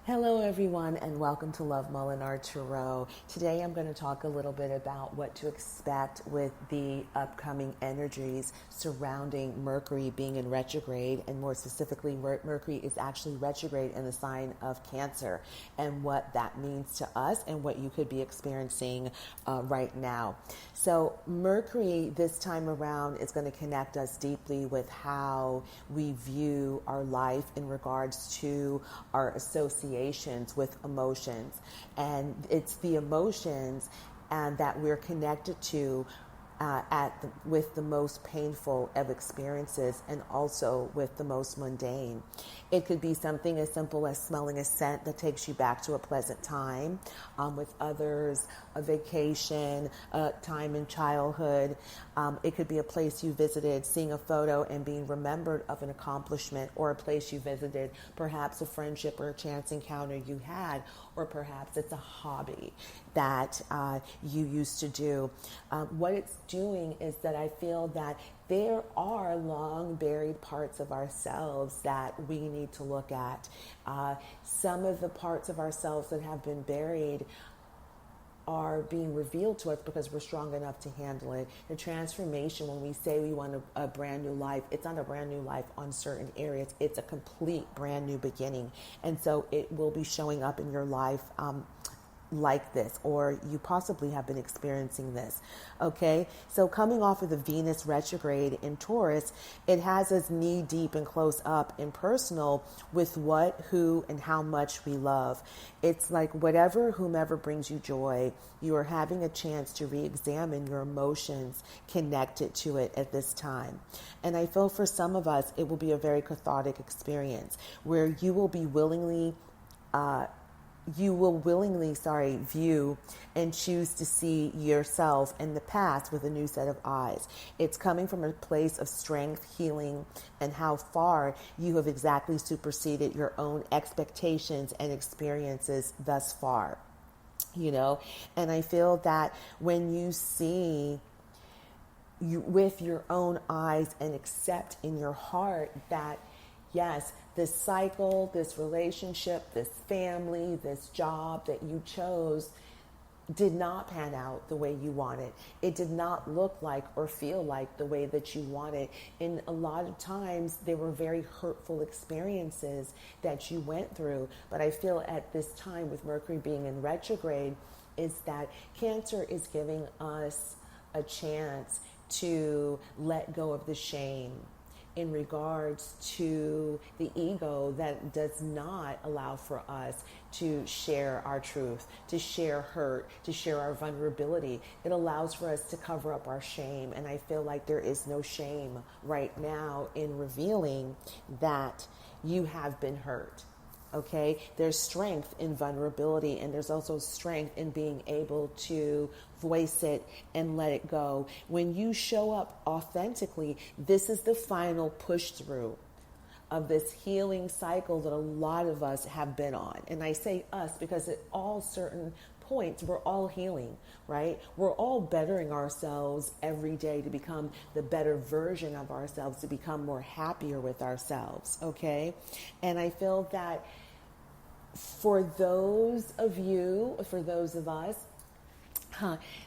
Hello, everyone, and welcome to Love Molinar Tarot. Today, I'm going to talk a little bit about what to expect with the upcoming energies surrounding Mercury being in retrograde, and more specifically, Mercury is actually retrograde in the sign of Cancer, and what that means to us and what you could be experiencing right now. So, Mercury this time around is going to connect us deeply with how we view our life in regards to our associations with emotions. And it's the emotions and that we're connected to with the most painful of experiences, and also with the most mundane. It could be something as simple as smelling a scent that takes you back to a pleasant time with others, a vacation, a time in childhood. It could be a place you visited, seeing a photo and being remembered of an accomplishment, or a place you visited, perhaps a friendship or a chance encounter you had, or perhaps it's a hobby that you used to do. What it's doing is that I feel that there are long buried parts of ourselves that we need to look at. Some of the parts of ourselves that have been buried are being revealed to us because we're strong enough to handle it. The transformation, when we say we want a brand new life, it's not a brand new life on certain areas. It's a complete brand new beginning. And so it will be showing up in your life like this, or you possibly have been experiencing this. Okay, so coming off of the Venus retrograde in Taurus, it has us knee deep and close up and personal with what, who, and how much we love. It's like whatever, whomever brings you joy, you are having a chance to re-examine your emotions connected to it at this time. And I feel for some of us, it will be a very cathartic experience where you will willingly view and choose to see yourself in the past with a new set of eyes. It's coming from a place of strength, healing, and how far you have exactly superseded your own expectations and experiences thus far. And I feel that when you see with your own eyes and accept in your heart that, yes, this cycle, this relationship, this family, this job that you chose did not pan out the way you wanted. It did not look like or feel like the way that you wanted. And a lot of times they were very hurtful experiences that you went through. But I feel at this time with Mercury being in retrograde is that Cancer is giving us a chance to let go of the shame in regards to the ego that does not allow for us to share our truth, to share hurt, to share our vulnerability. It allows for us to cover up our shame. And I feel like there is no shame right now in revealing that you have been hurt. Okay, there's strength in vulnerability, and there's also strength in being able to voice it and let it go. When you show up authentically, this is the final push through of this healing cycle that a lot of us have been on. And I say us because at all certain points, we're all healing, right? We're all bettering ourselves every day to become the better version of ourselves, to become more happier with ourselves, okay? And I feel that for those of us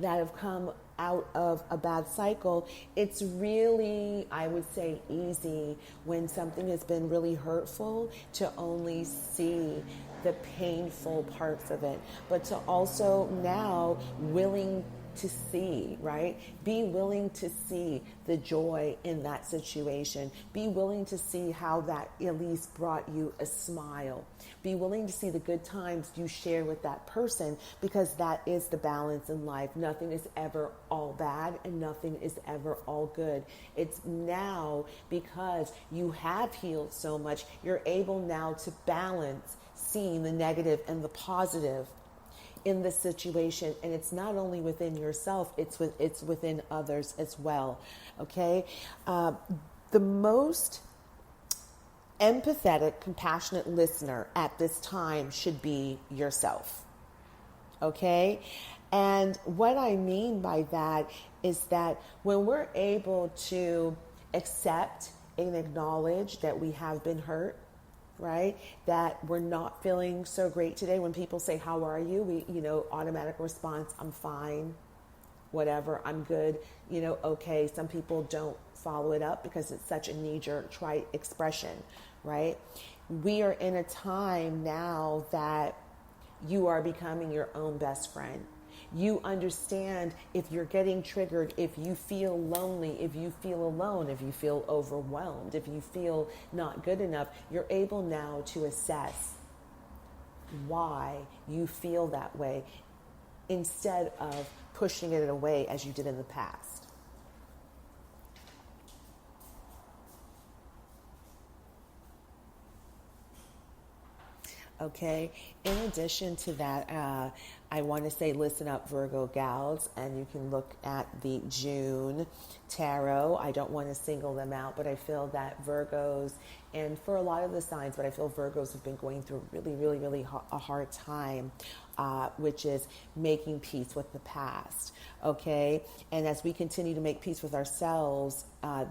that have come out of a bad cycle, it's really, I would say, easy when something has been really hurtful to only see the painful parts of it, but to also now willing to see, right? Be willing to see the joy in that situation. Be willing to see how that at least brought you a smile. Be willing to see the good times you share with that person, because that is the balance in life. Nothing is ever all bad and nothing is ever all good. It's now, because you have healed so much, you're able now to balance seeing the negative and the positive in the situation. And it's not only within yourself, it's within others as well. Okay. The most empathetic, compassionate listener at this time should be yourself. Okay. And what I mean by that is that when we're able to accept and acknowledge that we have been hurt, right? That we're not feeling so great today. When people say, how are you? Automatic response, I'm fine, whatever, I'm good, okay. Some people don't follow it up because it's such a knee-jerk trite expression, right? We are in a time now that you are becoming your own best friend. You understand if you're getting triggered, if you feel lonely, if you feel alone, if you feel overwhelmed, if you feel not good enough, you're able now to assess why you feel that way instead of pushing it away as you did in the past. Okay. In addition to that, I want to say, listen up, Virgo gals, and you can look at the June tarot. I don't want to single them out, but I feel that Virgos, and for a lot of the signs, but I feel Virgos have been going through really a hard time, which is making peace with the past. Okay. And as we continue to make peace with ourselves,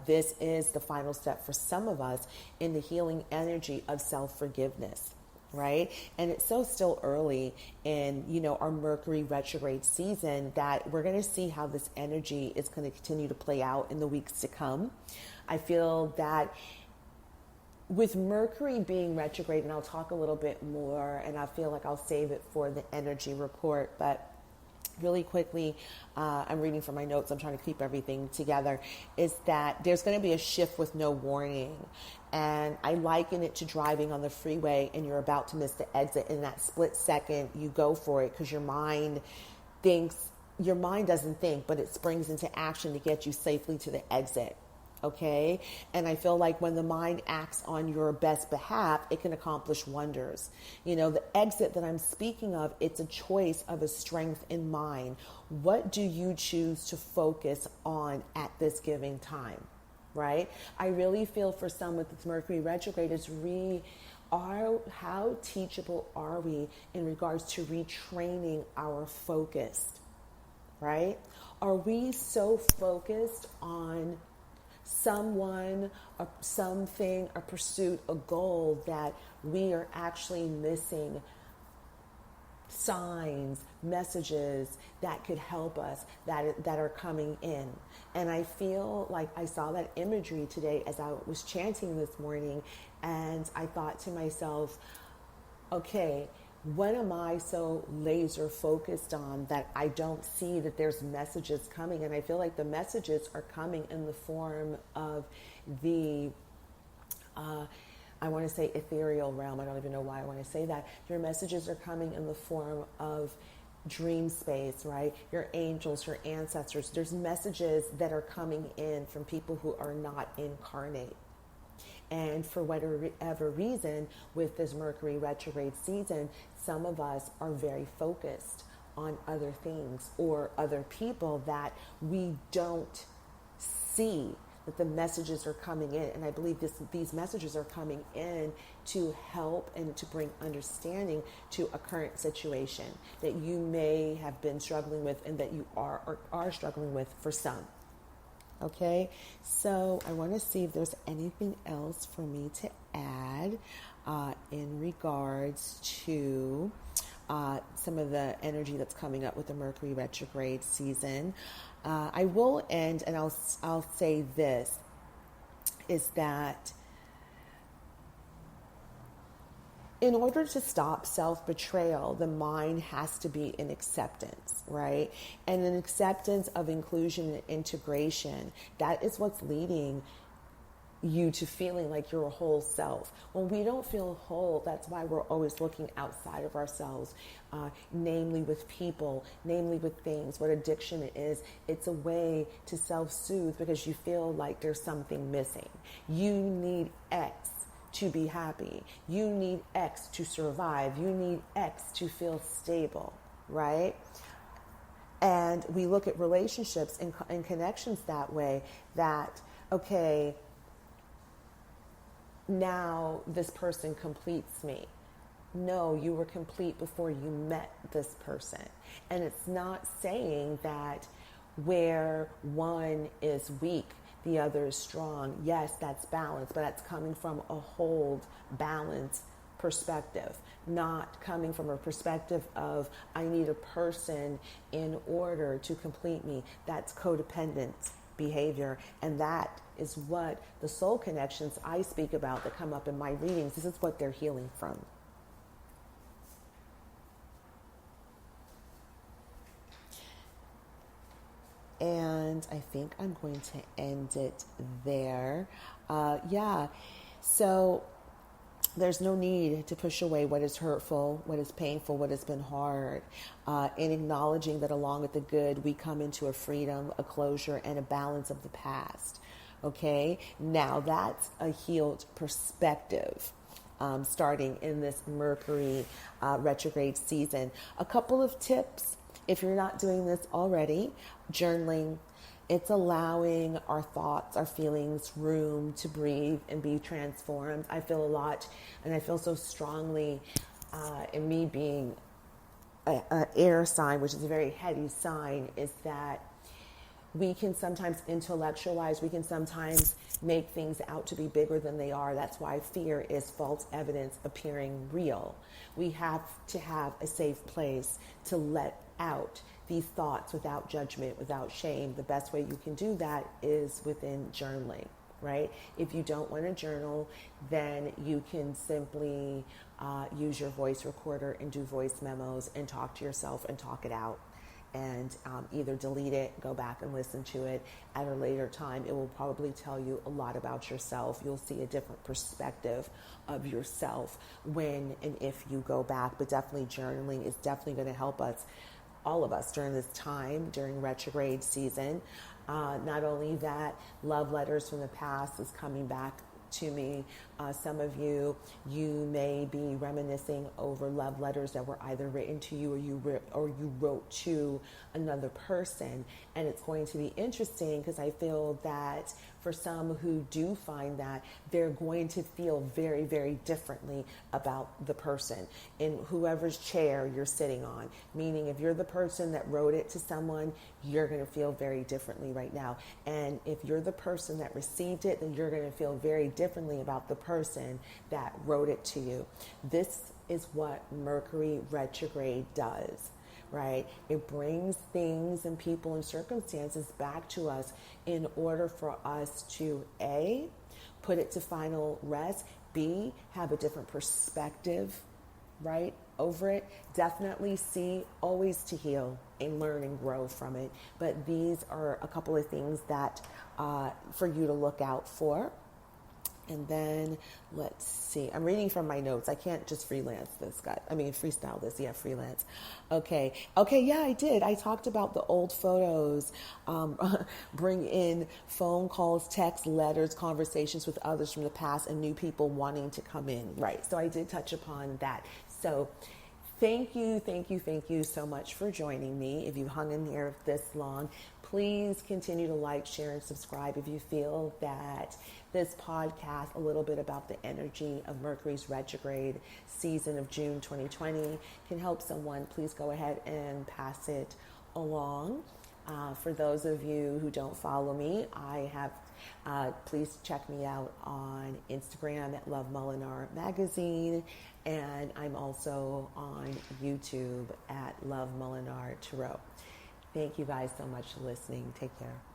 this is the final step for some of us in the healing energy of self-forgiveness. Right? And it's so still early in, our Mercury retrograde season that we're going to see how this energy is going to continue to play out in the weeks to come. I feel that with Mercury being retrograde, and I'll talk a little bit more, and I feel like I'll save it for the energy report, but really quickly, I'm reading from my notes, I'm trying to keep everything together, is that there's going to be a shift with no warning. And I liken it to driving on the freeway and you're about to miss the exit. In that split second, you go for it because your mind doesn't think, but it springs into action to get you safely to the exit. Okay. And I feel like when the mind acts on your best behalf, it can accomplish wonders. The exit that I'm speaking of, it's a choice of a strength in mind. What do you choose to focus on at this given time? Right? I really feel for some with this Mercury retrograde is how teachable are we in regards to retraining our focus? Right? Are we so focused on someone, or something, a pursuit, a goal that we are actually missing signs, messages that could help us that are coming in? And I feel like I saw that imagery today as I was chanting this morning, and I thought to myself, okay, what am I so laser focused on that I don't see that there's messages coming? And I feel like the messages are coming in the form of the I want to say ethereal realm. I don't even know why I want to say that. Your messages are coming in the form of dream space, right? Your angels, your ancestors. There's messages that are coming in from people who are not incarnate. And for whatever reason, with this Mercury retrograde season, some of us are very focused on other things or other people that we don't see that the messages are coming in. And I believe these messages are coming in to help and to bring understanding to a current situation that you may have been struggling with and that you are struggling with for some. Okay, so I want to see if there's anything else for me to add in regards to some of the energy that's coming up with the Mercury retrograde season. I will end, and I'll say this, is that in order to stop self-betrayal, the mind has to be in acceptance, right? And an acceptance of inclusion and integration, that is what's leading you to feeling like you're a whole self. When we don't feel whole, that's why we're always looking outside of ourselves, namely with people, namely with things. What addiction is, it's a way to self-soothe because you feel like there's something missing. You need X to be happy. You need X to survive. You need X to feel stable, right? And we look at relationships and connections that way, that, okay, now this person completes me. No, you were complete before you met this person. And it's not saying that where one is weak, the other is strong. Yes, that's balance, but that's coming from a hold, balance perspective, not coming from a perspective of I need a person in order to complete me. That's codependent behavior, and that is what the soul connections I speak about that come up in my readings, this is what they're healing from. And I think I'm going to end it there. So there's no need to push away what is hurtful, what is painful, what has been hard. In acknowledging that along with the good, we come into a freedom, a closure, and a balance of the past. Okay? Now that's a healed perspective. Starting in this Mercury retrograde season. A couple of tips. If you're not doing this already, journaling, it's allowing our thoughts, our feelings room to breathe and be transformed. I feel a lot, and I feel so strongly in me being an air sign, which is a very heady sign, is that we can sometimes intellectualize, we can sometimes make things out to be bigger than they are. That's why fear is false evidence appearing real. We have to have a safe place to let out these thoughts without judgment, without shame. The best way you can do that is within journaling, right? If you don't want to journal, then you can simply use your voice recorder and do voice memos and talk to yourself and talk it out. And either delete it, go back and listen to it at a later time. It will probably tell you a lot about yourself. You'll see a different perspective of yourself when and if you go back. But definitely journaling is definitely going to help us, all of us, during this time, during retrograde season. Not only that, love letters from the past is coming back to me. Some of you may be reminiscing over love letters that were either written to you or you wrote to another person. And it's going to be interesting because I feel that for some who do find that, they're going to feel very, very differently about the person in whoever's chair you're sitting on. Meaning if you're the person that wrote it to someone, you're going to feel very differently right now. And if you're the person that received it, then you're going to feel very differently about the person that wrote it to you. This is what Mercury retrograde does, right? It brings things and people and circumstances back to us in order for us to A, put it to final rest, B, have a different perspective, right, over it. Definitely C, always to heal and learn and grow from it. But these are a couple of things that for you to look out for. And then let's see. I'm reading from my notes. I can't just freelance this, guy. I mean, freestyle this. Yeah, freelance. Okay. Yeah, I did. I talked about the old photos. Bring in phone calls, texts, letters, conversations with others from the past, and new people wanting to come in. Right. So I did touch upon that. So thank you so much for joining me. If you hung in here this long, please continue to like, share, and subscribe if you feel that this podcast, a little bit about the energy of Mercury's retrograde season of June 2020, can help someone. Please go ahead and pass it along. For those of you who don't follow me, I have, please check me out on Instagram at LOVEMOLINARMAGAZINE, and I'm also on YouTube at LOVEMOLINAR Tarot. Thank you guys so much for listening. Take care.